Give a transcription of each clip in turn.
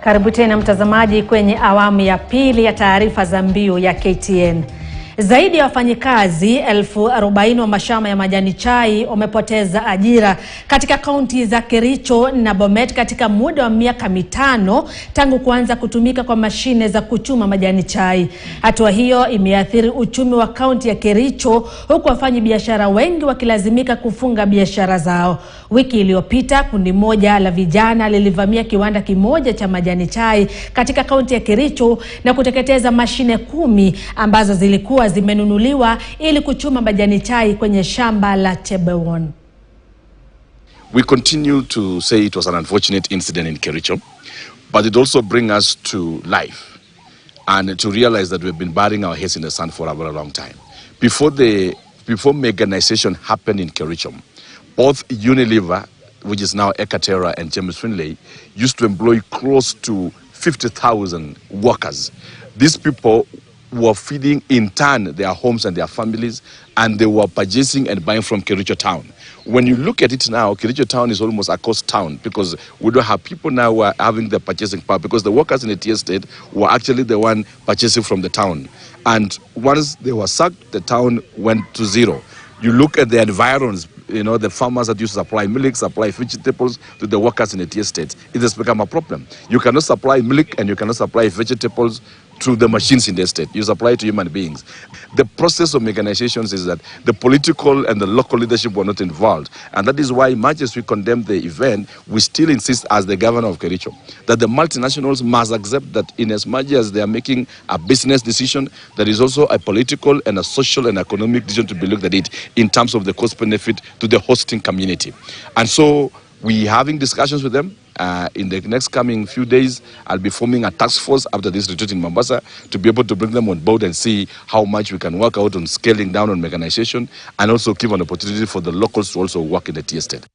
Karibu tena mtazamaji kwenye awamu ya pili ya taarifa za mbiu ya KTN. Zaidi ya wafanyikazi 40,000 wa mashamba ya majani chai wamepoteza ajira katika kaunti za Kericho na Bomet katika muda wa miaka 5 tangu kuanza kutumika kwa mashine za kuchuma majani chai. Hatua hiyo imeathiri uchumi wa kaunti ya Kericho, huku wafanyabiashara wengi wakilazimika kufunga biashara zao. Wiki iliyopita kundi moja la vijana lilivamia kiwanda kimoja cha majani chai katika kaunti ya Kericho na kuteketeza mashine 10 ambazo zilikuwa zimenunuliwa ili kuchuma majani chai kwenye shamba la Chebewon. We continue to say it was an unfortunate incident in Kericho, but it also brings us to life and to realize that we've been burying our heads in the sand for a very long time. Before mechanization happened in Kericho, both Unilever, which is now Ekatera, and James Finlay used to employ close to 50,000 workers. These people were feeding in turn their homes and their families, and they were purchasing and buying from Kericho town. When you look at it now, Kericho town is almost a coast town because we don't have people now who are having the purchasing power, because the workers in the tea estate were actually the one purchasing from the town. And once they were sacked, the town went to zero. You look at the environs, you know, the farmers that used to supply milk, supply vegetables to the workers in the tea estate. It has become a problem. You cannot supply milk and you cannot supply vegetables to the machines in the estate. You supply it to human beings. The process of mechanizations is that the political and the local leadership were not involved. And that is why, much as we condemn the event, we still insist as the governor of Kericho that the multinationals must accept that in as much as they are making a business decision, there is also a political and a social and economic decision to be looked at it in terms of the cost benefit to the hosting community. And so we're having discussions with them. In the next coming few days, I'll be forming a task force after this retreat in Mombasa to be able to bring them on board and see how much we can work out on scaling down on mechanization, and also give an opportunity for the locals to also work in the tea estate.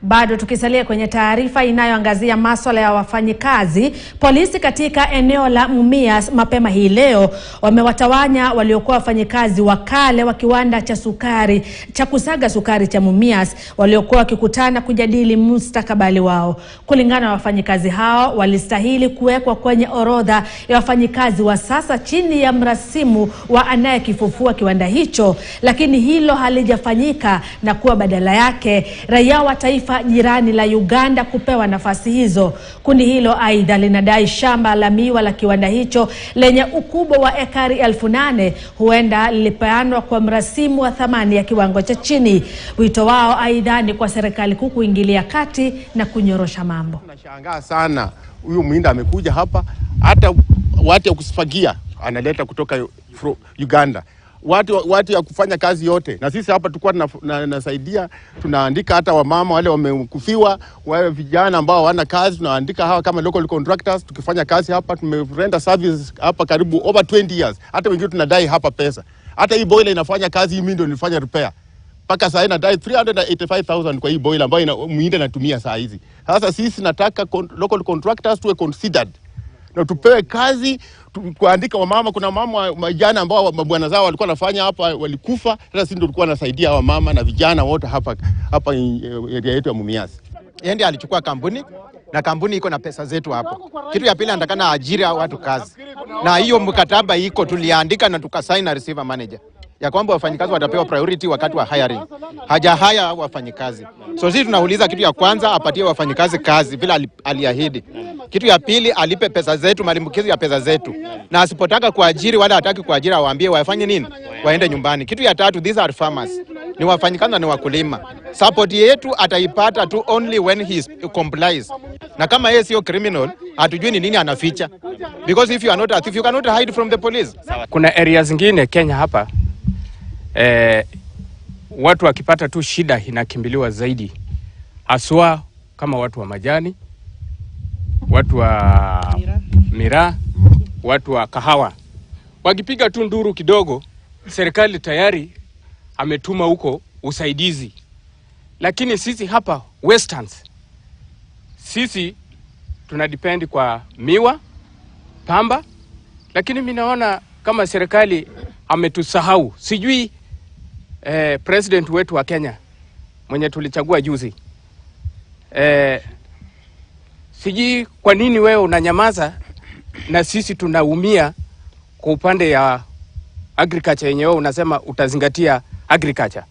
Bado tukisalia kwenye taarifa inayoangazia masuala ya wafanyikazi, polisi katika eneo la Mumias mapema hii leo wamewatawanya waliokuwa wafanyikazi wakale wa kiwanda cha sukari cha kusaga sukari cha Mumias waliokuwa wakikutana kujadili mustakabali wao. Kulingana na wafanyikazi hao, walistahili kuwekwa kwenye orodha ya wafanyikazi wa sasa chini ya mrasimu wa anayekifufua kiwanda hicho, lakini hilo halijafanyika na kuwa badala yake raia wa taifa jirani la Uganda kupewa nafasi hizo. Kundi hilo aidha linadai shamba la miwa la kiwanda hicho lenye ukubwa wa ekari 8,000 huenda lilipeanwa kwa mrasimu wa thamani ya kiwango cha chini. Wito wao aidha ni kwa serikali kuu kuingilia kati na kunyorosha mambo. Tunashangaa sana huyu mwinda amekuja hapa, hata watu ya kusifagia analeta kutoka Uganda. Watu ya kufanya kazi yote. Na sisi hapa tulikuwa tunasaidia, tunaandika hata wamama wale wamekufiwa, wale vijana ambao hawana kazi, tunaandika hawa kama local contractors. Tukifanya kazi hapa, tumerenda service hapa karibu over 20 years. Hata wengine tunadai hapa pesa. Hata hii boiler inafanya kazi, mimi ndio nilifanya repair. Paka sasa inadai 385,000 kwa hii boiler ambayo muinda natumia saa hizi. Sasa sisi nataka local contractors tuwe considered na tupewe kazi, kuandika wamama. Kuna mama vijana ambao mabwana zao walikuwa wanafanya hapa walikufa. Sasa sisi ndio tulikuwa nasaidia wamama na vijana wote hapa area yetu ya Mumias. Yeye ndiye alichukua kampuni na kampuni iko na pesa zetu hapo. Kitu ya pili anatakana ajira watu kazi. Na hiyo mkataba iko tuliandika na tukasign na receiver manager ya kwamba wafanyikazi watapewa priority wakati wa hiring. Haja haya wafanyikazi. So sisi tunauliza, kitu ya kwanza apatie wafanyikazi kazi vile aliahidi. Kitu ya pili alipe pesa zetu, malimbukizi ya pesa zetu. Na asipotaka kuajiri wala hataki kuajiri waambie wafanye nini? Waende nyumbani. Kitu ya tatu, these are farmers. Ni wafanyikazi na ni wakulima. Support yetu ataipata tu only when he complies. Na kama yeye sio criminal, hatujui ni nini anaficha. Because if you are not a thief, you cannot hide from the police. Kuna areas zingine Kenya hapa watu wakipata tu shida inakimbiliwa zaidi. Aswa kama watu wa majani, watu wa miraa, watu wa kahawa. Wakipiga tu nduru kidogo, serikali tayari ametuma huko usaidizi. Lakini sisi hapa Westerns, sisi tunadepend kwa miwa, pamba, lakini mimi naona kama serikali ametusahau. Sijui president wetu wa Kenya mwenye tulichagua juzi Sijui kwa nini wewe unanyamaza na sisi tunaumia kwa upande ya agriculture yenyewe unasema utazingatia agriculture.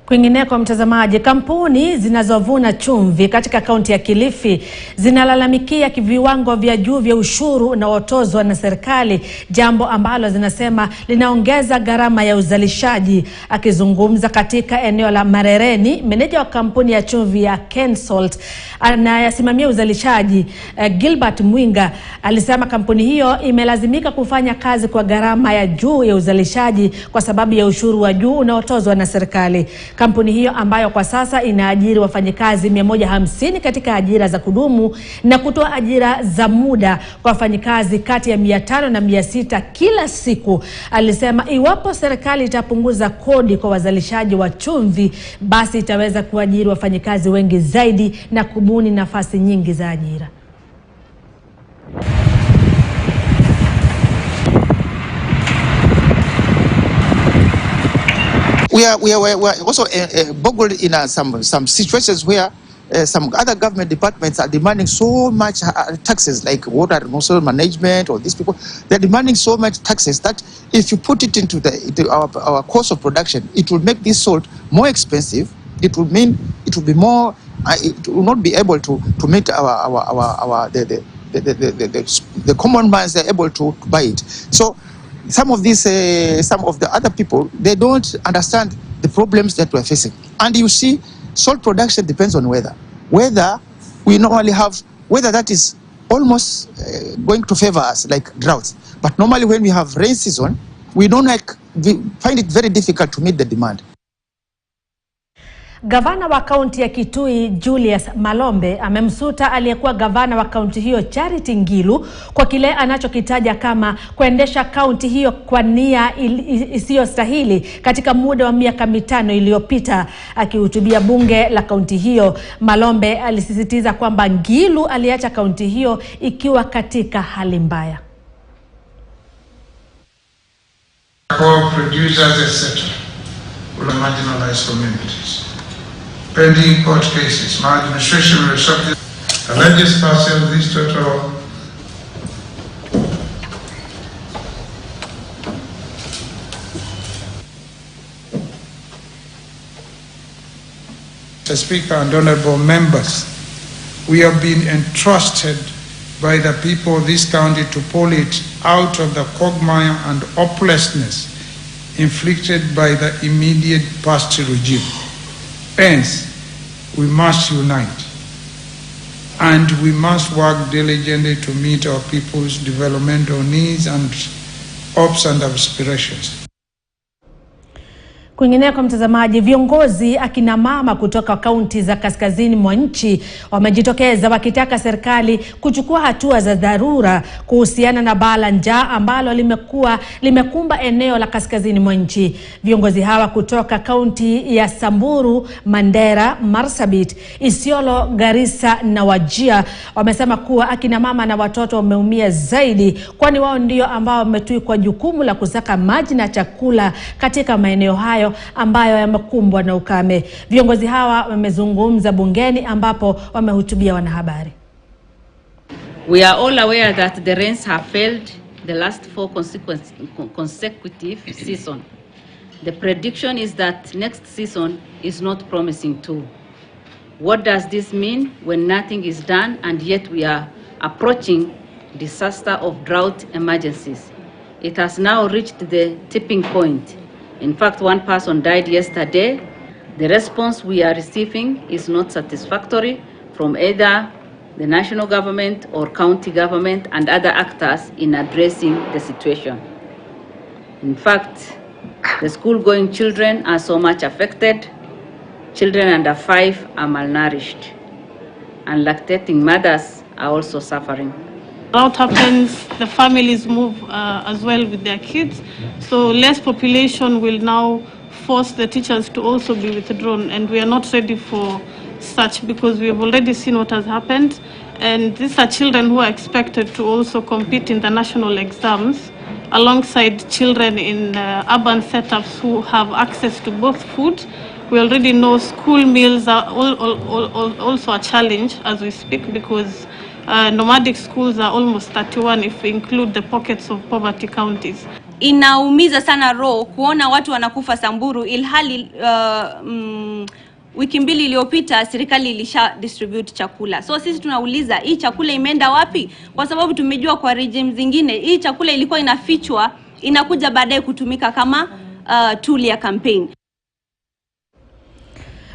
Kwingineko mtazamaji, kampuni zinazovuna chumvi katika kaunti ya Kilifi zinalalamikia viwango vya juu vya ushuru unaotozwa na serikali, jambo ambalo zinasema linaongeza gharama ya uzalishaji. Akizungumza katika eneo la Marereni, meneja wa kampuni ya chumvi ya Kensalt anayesimamia uzalishaji Gilbert Mwinga alisema kampuni hiyo imelazimika kufanya kazi kwa gharama ya juu ya uzalishaji kwa sababu ya ushuru wa juu unaotozwa na serikali. Kampuni hiyo ambayo kwa sasa inaajiri wafanyikazi 150 katika ajira za kudumu na kutoa ajira za muda kwa wafanyikazi kati ya 500 na 600 kila siku, alisema iwapo serikali itapunguza kodi kwa wazalishaji wa chumvi, basi itaweza kuajiri wafanyikazi wengi zaidi na kubuni nafasi nyingi za ajira. We are also boggled in some situations where some other government departments are demanding so much taxes, like water resource management or these people. They're demanding so much taxes that if you put it into our cost of production, it will make this salt more expensive. It will mean it will be more. It will not be able to meet the common man's are able to buy it. So some of the other people, they don't understand the problems that we're facing. And you see, salt production depends on weather. Weather, we normally have weather that is almost going to favor us, like droughts. But normally when we have rain season, we find it very difficult to meet the demand. Gavana wa kaunti ya Kitui Julius Malombe amemsuta aliyekuwa gavana wa kaunti hiyo Charity Ngilu kwa kile anachokitaja kama kuendesha kaunti hiyo kwa nia isiyostahili katika muda wa miaka 5 iliyopita. Akihutubia bunge la kaunti hiyo, Malombe alisisitiza kwamba Ngilu aliacha kaunti hiyo ikiwa katika hali mbaya. Producers etc. will marginalize communities. Pending court cases, maladministration will subject the largest parcel of this total Mr. Speaker and honorable members, we have been entrusted by the people of this county to pull it out of the quagmire and hopelessness inflicted by the immediate past regime. Hence, we must unite and we must work diligently to meet our people's developmental needs and hopes and aspirations. Kwingineko mtazamaji, viongozi akina mama kutoka kaunti za kaskazini mwa nchi wamejitokeza wakitaka serikali kuchukua hatua za dharura kuhusiana na baa la njaa ambalo limekumba eneo la kaskazini mwa nchi. Viongozi hawa kutoka kaunti ya Samburu, Mandera, Marsabit, Isiolo, Garissa na Wajir wamesema kuwa akina mama na watoto wameumia zaidi, kwani wao ndio ambao wametwikwa jukumu la kusaka maji na chakula katika maeneo hayo ambayo yamekumbwa na ukame. Viongozi hawa wamezungumza bungeni ambapo wamehutubia wanahabari. We are all aware that the rains have failed the last 4 consecutive seasons. The prediction is that next season is not promising too. What does this mean when nothing is done and yet we are approaching disaster of drought emergencies? It has now reached the tipping point. In fact, 1 person died yesterday. The response we are receiving is not satisfactory from either the national government or county government and other actors in addressing the situation. In fact, the school-going children are so much affected. Children under 5 are malnourished, and lactating mothers are also suffering. Drought happens, the families move as well with their kids, so less population will now force the teachers to also be withdrawn, and we are not ready for such because we have already seen what has happened, and these are children who are expected to also compete in the national exams alongside children in urban setups who have access to both food We already know school meals are also a challenge as we speak, because nomadic schools are almost 31 if we include the pockets of poverty counties. Inaumiza sana roho kuona watu wanakufa Samburu, ilhali wiki mbili iliyopita serikali ilisha distribute chakula. So sisi tunauliza hii chakula imeenda wapi? Kwa sababu tumejua kwa regime zingine hii chakula ilikuwa inafichwa, inakuja baadaye kutumika kama tool ya campaign.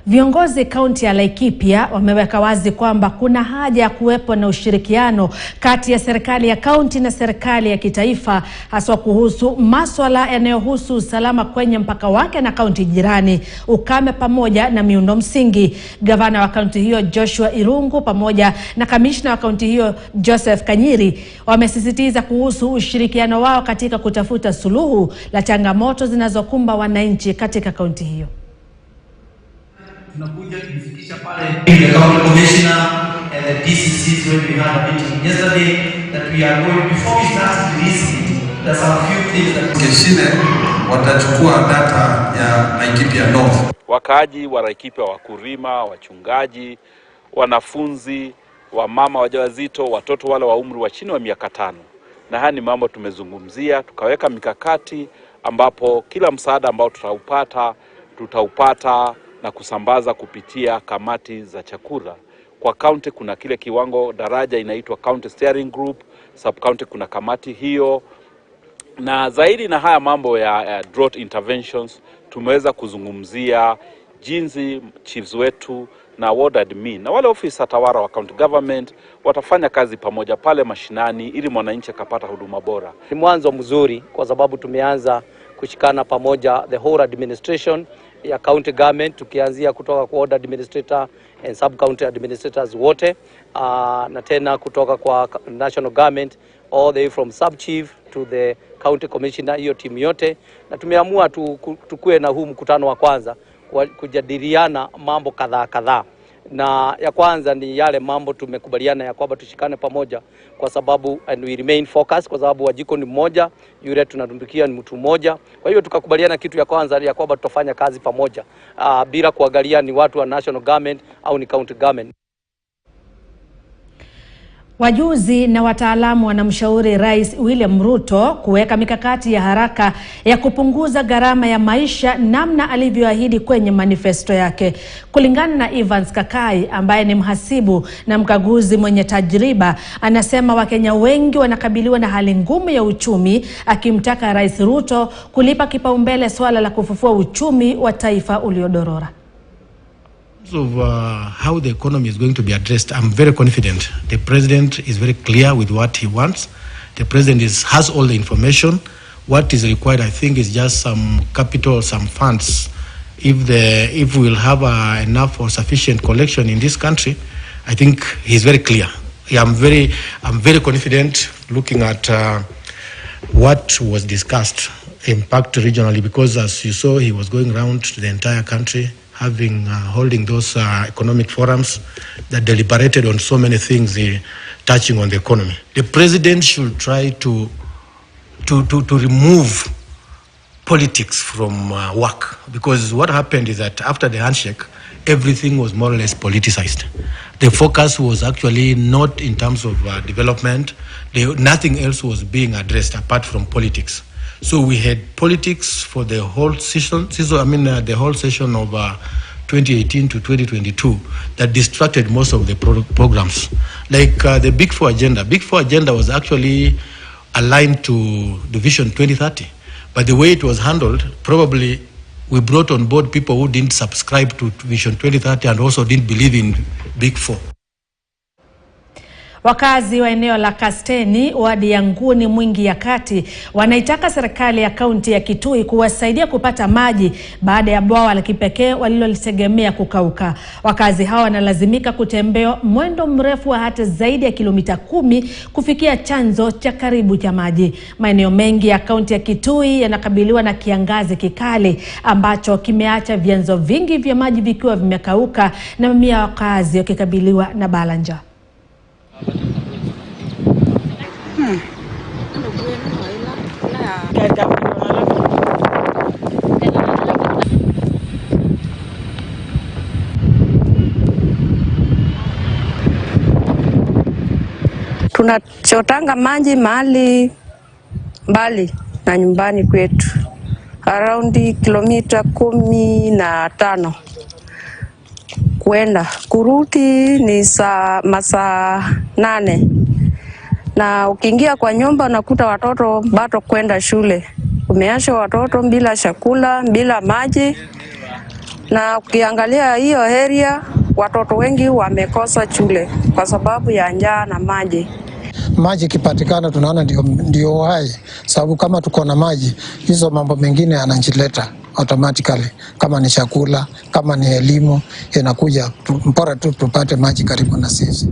Viongozi kaunti ya Laikipia wameweka wazi kwamba kuna haja ya kuwepo na ushirikiano kati ya serikali ya kaunti na serikali ya kitaifa, hasa kuhusu masuala yanayohusu usalama kwenye mpaka wake na kaunti jirani, ukame pamoja na miundo msingi. Gavana wa kaunti hiyo Joshua Irungu pamoja na kamishna wa kaunti hiyo Joseph Kanyiri wamesisitiza kuhusu ushirikiano wao katika kutafuta suluhu la changamoto zinazokumba wananchi katika kaunti hiyo. Tunakuja tulifikisha pale the county commissioner and the DCCs when we had a meeting yesterday that we are going, before we start releasing, there's a few things that Mashine watachukua data ya Laikipia North. Wakaaji wa Laikipia, wakulima, wachungaji, wanafunzi, wamama wajawazito, watoto wale wa umri wa chini wa miaka 5. Na haya ni mambo tumezungumzia, tukaweka mikakati ambapo kila msaada ambao tutaupata na kusambaza kupitia kamati za chakula. Kwa county kuna kile kiwango daraja inaitwa county steering group, sub county kuna kamati hiyo. Na zaidi na haya mambo ya drought interventions, tumeweza kuzungumzia jinsi chiefs wetu na ward admin na wale ofisa tawara wa county government watafanya kazi pamoja pale mashinani ili mwananchi akapata huduma bora. Ni mwanzo mzuri kwa sababu tumeanza kushikana pamoja the whole administration ya county government, tukianzia kutoka kwa ward administrator and sub county administrators wote, na tena kutoka kwa national government all the way from sub chief to the county commissioner, hiyo timu yote. Na tumeamua tukue na huu mkutano wa kwanza kujadiliana mambo kadhaa. Na ya kwanza ni yale mambo tumekubaliana ya kwamba tushikane pamoja kwa sababu and we remain focused kwa sababu wajiko ni mmoja, yule tunadumbukia ni mtu mmoja. Kwa hiyo tukakubaliana kitu ya kwanza ya kwamba tutafanya kazi pamoja bila kuangalia ni watu wa national government au ni county government. Wajuzi na wataalamu wanamshauri Rais William Ruto kuweka mikakati ya haraka ya kupunguza gharama ya maisha namna alivyoahidi kwenye manifesto yake. Kulingana na Evans Kakai ambaye ni mhasibu na mkaguzi mwenye tajriba, anasema Wakenya wengi wanakabiliwa na hali ngumu ya uchumi, akimtaka Rais Ruto kulipa kipaumbele swala la kufufua uchumi wa taifa uliodorora. Of how the economy is going to be addressed, I'm very confident. The president is very clear with what he wants. The president has all the information. What is required, I think, is just some capital, some funds. If we will have enough or sufficient collection in this country, I think he's very clear. I'm very confident looking at what was discussed, impact regionally, because as you saw, he was going around to the entire country, holding those economic forums that deliberated on so many things touching on the economy. The president should try to remove politics from work, because what happened is that after the handshake, everything was more or less politicized. The focus was actually not in terms of development. Nothing else was being addressed apart from politics. So we had politics for the whole session. The whole session of 2018 to 2022 that distracted most of the programs. Like the Big Four agenda. Big Four agenda was actually aligned to the Vision 2030. But the way it was handled, probably we brought on board people who didn't subscribe to Vision 2030 and also didn't believe in Big Four. Wakazi wa eneo la Kasteni, wadi ya Nguni Mwingi ya Kati, wanaitaka serikali ya kaunti ya Kitui kuwasaidia kupata maji baada ya bwawa la kipekee walilolitegemea kukauka. Wakazi hawa wanalazimika kutembea mwendo mrefu wa hata zaidi ya kilomita 10 kufikia chanzo cha karibu cha maji. Maeneo mengi ya kaunti ya Kitui yanakabiliwa na kiangazi kikali ambacho kimeacha vyanzo vingi vya maji vikiwa vimekauka na mamia ya wakazi wakikabiliwa na balaa la njaa. tunachotanga maji mahali mbali na nyumbani kwetu, around kilomita 15 kwenda kurudi ni masaa 8, na ukiingia kwa nyumba unakuta watoto bado kwenda shule, umeacha watoto bila chakula, bila maji. Na ukiangalia hiyo area watoto wengi wamekosa shule kwa sababu ya njaa na maji. Maji kipatikana tunaona ndio hai, sababu kama tuko na maji hizo mambo mengine yanajileta automatically, kama ni chakula, kama ni elimu inakuja, mpora tu tupate maji karibu na sisi.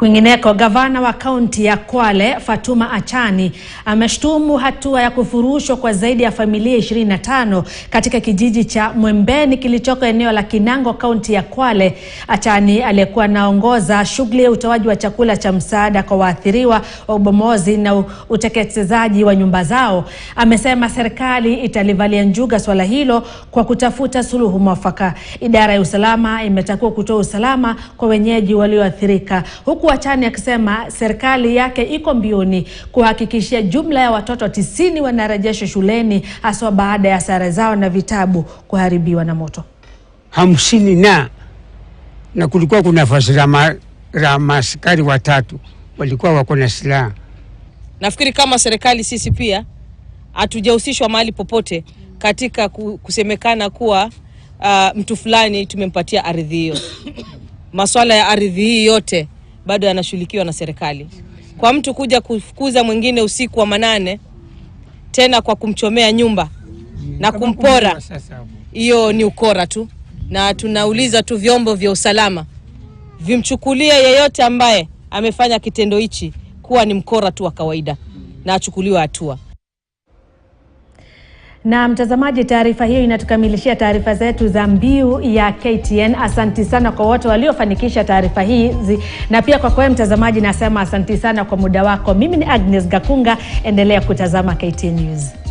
Kwingineko, gavana wa kaunti ya Kwale Fatuma Achani ameshtumu hatua ya kufurushwa kwa zaidi ya familia 25 katika kijiji cha Mwembeni kilichoko eneo la Kinango, kaunti ya Kwale. Achani aliyekuwa anaongoza shughuli ya utoaji wa chakula cha msaada kwa waathiriwa wa ubomozi na uteketezaji wa nyumba zao amesema serikali italivalia njuga swala hilo kwa kutafuta suluhu mwafaka. Idara ya usalama imetakiwa kutoa usalama kwa wenyeji walioathirika, huku Achani akisema serikali yake iko mbioni kuhakikishia jumla ya watoto 90 wanarejeshwa shuleni, hasa baada ya sare zao na vitabu kuharibiwa na moto. 50 na kulikuwa kuna maaskari 3 walikuwa wako na silaha. Nafikiri kama serikali sisi pia hatujahusishwa mahali popote katika kusemekana kuwa mtu fulani tumempatia ardhi hiyo. Masuala ya ardhi hii yote bado yanashughulikiwa na serikali. Kwa mtu kuja kufukuza mwingine usiku wa manane tena kwa kumchomea nyumba na kumpora, hiyo ni ukora tu, na tunauliza tu vyombo vya usalama vimchukulie yeyote ambaye amefanya kitendo hichi kuwa ni mkora tu wa kawaida na achukuliwe hatua. Na mtazamaji, taarifa hiyo inatukamilishia taarifa zetu za mbiu ya KTN. Asanti sana kwa wote waliofanikisha taarifa hizi, na pia kwa kwa mtazamaji nasema asanti sana kwa muda wako. Mimi ni Agnes Gakunga, endelea kutazama KTN News.